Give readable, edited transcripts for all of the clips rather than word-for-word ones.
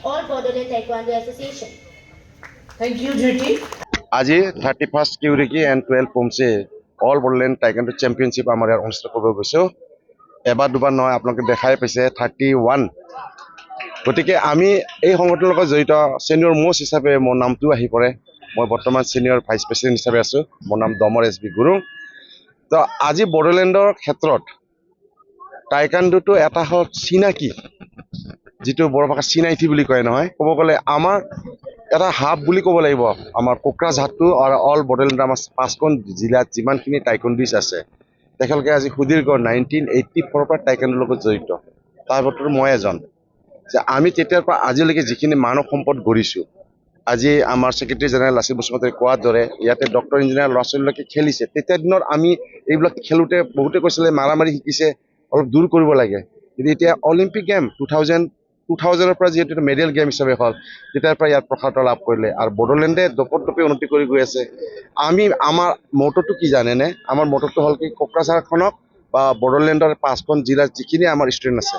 All Bodoland Taekwondo Association. Thank you, JT. আজি 31st কিউৰিকি and 12 পমছে অল বড়োলেণ্ড টাইকাণ্ডো চেম্পিয়নশ্বিপ আমাৰ ইয়াত অনুষ্ঠিত কৰিব গৈছোঁ। এবাৰ দুবাৰ নহয়, আপোনালোকে দেখাই পাইছে 31। গতিকে আমি এই সংগঠনৰ লগত জড়িত ছিনিয়ৰ মোষ্ট হিচাপে মোৰ নামটো আহি পৰে। মই বৰ্তমান ছিনিয়ৰ ভাইচ প্ৰেচিডেণ্ট হিচাপে আছোঁ। মোৰ নাম ডমৰ এছ বি গুৰুং। তো আজি বড়োলেণ্ডৰ ক্ষেত্ৰত টাইকাণ্ডোটো এটা হ'ল চিনাকি, যিটো বড়ো ভাষাত চিনাইথি বুলি কয় নহয়, ক'ব গ'লে আমাৰ এটা হাব বুলি ক'ব লাগিব। আমাৰ কোকৰাঝাৰটো আৰু অল বড়োলেণ্ড আমাৰ 5খন জিলাত যিমানখিনি টাইকণ্ডিজ আছে, তেখেতলোকে আজি সুদীৰ্ঘ 1984 পৰা টাইকাণ্ডোৰ লগত জড়িত। তাৰ ভিতৰত মই এজন। যে আমি তেতিয়াৰ পৰা আজিলৈকে যিখিনি মানৱ সম্পদ গঢ়িছোঁ, আজি আমাৰ ছেক্ৰেটাৰী জেনেৰেল লাচিত বসুমতাৰীয়ে কোৱাৰ দৰে ইয়াতে ডক্টৰ ইঞ্জিনিয়াৰ ল'ৰা ছোৱালীবিলাকে খেলিছে। তেতিয়া দিনত আমি এইবিলাক খেলোঁতে বহুতে কৈছিলে মাৰামাৰি শিকিছে, অলপ দূৰ কৰিব লাগে। কিন্তু এতিয়া অলিম্পিক গেম 2000ৰ পৰা যিহেতু মেডেল গেম হিচাপে হ'ল, তেতিয়াৰ পৰা ইয়াত প্ৰসাৰতা লাভ কৰিলে। আৰু বড়োলেণ্ডে দপদপে উন্নতি কৰি গৈ আছে। আমাৰ মটটো কি জানেনে? আমাৰ মটটো হ'ল কি, কোকৰাঝাৰখনক বা বড়োলেণ্ডৰ 5খন জিলাত যিখিনি আমাৰ ষ্টুডেণ্ট আছে,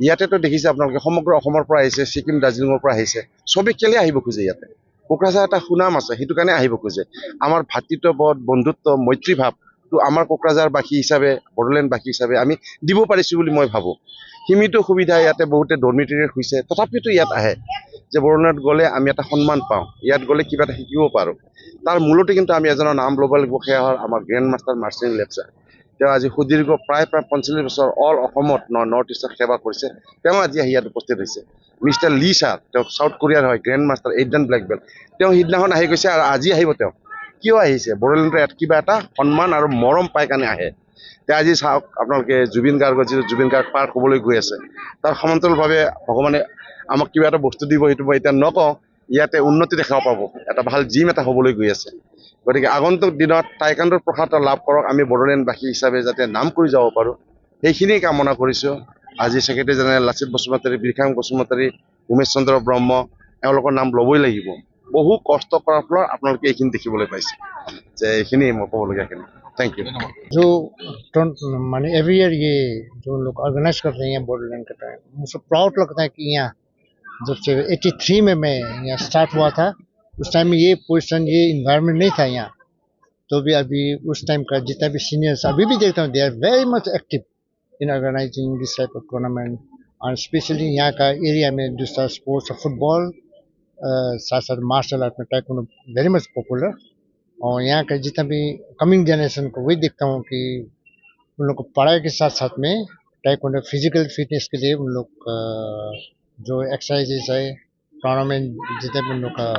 ইয়াতেতো দেখিছে আপোনালোকে সমগ্ৰ অসমৰ পৰা আহিছে, ছিকিম দাৰ্জিলিঙৰ পৰা আহিছে। চবেই কেলে আহিব খোজে ইয়াতে? কোকৰাঝাৰ এটা সুনাম আছে, সেইটো কাৰণে আহিব খোজে। আমাৰ ভাতৃত্ববোধ, বন্ধুত্ব, মৈত্ৰীভাৱটো আমাৰ কোকৰাঝাৰবাসী হিচাপে, বড়োলেণ্ডবাসী হিচাপে আমি দিব পাৰিছোঁ বুলি মই ভাবোঁ। সীমিত সুবিধা ইয়াতে বহুতে ডৰ্মিটৰীত হৈছে, তথাপিতো ইয়াত আহে যে বড়োলেণ্ডত গ'লে আমি এটা সন্মান পাওঁ, ইয়াত গ'লে কিবা এটা শিকিব পাৰোঁ। তাৰ মূলতে কিন্তু আমি এজনৰ নাম ল'ব লাগিব, সেয়া হ'ল আমাৰ গ্ৰেণ্ড মাষ্টাৰ মাৰ্চিন লেপচা। তেওঁ আজি সুদীৰ্ঘ প্ৰায় 45 বছৰ অল অসমত নৰ্থ ইষ্টত সেৱা কৰিছে। তেওঁ আজি আহি ইয়াত উপস্থিত হৈছে। মিষ্টাৰ লি ছাৰ, তেওঁ চাউথ কোৰিয়াৰ হয়, গ্ৰেণ্ড মাষ্টাৰ 8 ব্লেক বেল্ট। তেওঁ সিদিনাখন আহি গৈছে আৰু আজি আহিব। তেওঁ কিয় আহিছে? বড়োলেণ্ডৰ ইয়াত কিবা এটা সন্মান আৰু মৰম পাই কাৰণে আহে। এতিয়া আজি চাওক আপোনালোকে জুবিন গাৰ্গৰ যিটো জুবিন গাৰ্গ পাৰ্ক হ'বলৈ গৈ আছে, তাৰ সমান্তৰালভাৱে ভগৱানে আমাক কিবা এটা বস্তু দিব, সেইটো মই এতিয়া নকওঁ। ইয়াতে উন্নতি দেখা পাব, এটা ভাল জিম এটা হ'বলৈ গৈ আছে। গতিকে আগন্তুক দিনত টাইকাণ্ডোৰ প্ৰসাৰতা লাভ কৰক, আমি বড়োলেণ্ডবাসী হিচাপে যাতে নাম কৰি যাব পাৰোঁ, সেইখিনি কামনা কৰিছোঁ। আজি ছেক্ৰেটাৰী জেনেৰেল লাচিত বসুমতাৰী, বীৰখাং বসুমতাৰী, উমেশ চন্দ্ৰ ব্ৰহ্ম, এওঁলোকৰ নাম ল'বই লাগিব। বহু কষ্ট কৰাৰ ফলত আপোনালোকে এইখিনি দেখিবলৈ পাইছে। যে এইখিনি মই ক'বলগীয়াখিনি। Thank you. जो माने एवरी ईयर ये जो लोग ऑर्गेनाइज करते हैं बॉडीलैंड का टाइम, मुझे प्राउड लगता है कि यहाँ जब से 83 में मैं यहाँ स्टार्ट हुआ था, उस टाइम में ये पोजीशन, ये इन्वायरमेंट नहीं था यहाँ। तो भी अभी उस टाइम का जितना भी सीनियर्स अभी भी देखता हूँ, they are very much active in organizing this type of tournament. और स्पेशली यहाँ का एरिया में दूसरा स्पोर्ट्स फुटबॉल, साथ साथ मार्शल आर्ट में टाइकोंडो वेरी मच पॉपुलर। और यहाँ का जितना भी कमिंग जनरेशन को वही देखता हूँ कि उन लोग को पढ़ाई के साथ साथ में टाइकोंडो फिजिकल फिटनेस के लिए उन लोग जो एक्सरसाइजेज है, टूर्नामेंट जितना भी उन लोग का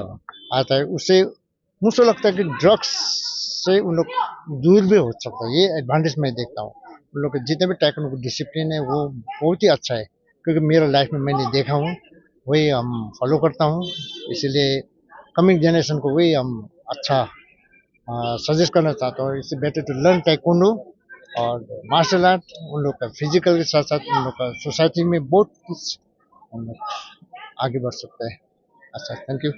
आता है, उससे मुझे लगता है कि ड्रग्स से उन लोग दूर भी हो सकता है। ये एडवांटेज मैं देखता हूँ। उन लोग का जितना भी टाइकोंडो का डिसिप्लिन है वो बहुत ही अच्छा है, क्योंकि मेरा लाइफ में मैंने देखा हूँ, वही हम फॉलो करता हूँ। इसीलिए कमिंग जनरेशन को वही हम अच्छा सजेस्ट करना चाहता हूँ। इससे बेटर टू लर्न टाइकोंडो और मार्शल आर्ट। उन लोग का फिजिकल के साथ साथ उन लोग का सोसाइटी में बहुत कुछ हम लोग आगे बढ़ सकते हैं। अच्छा, थैंक यू।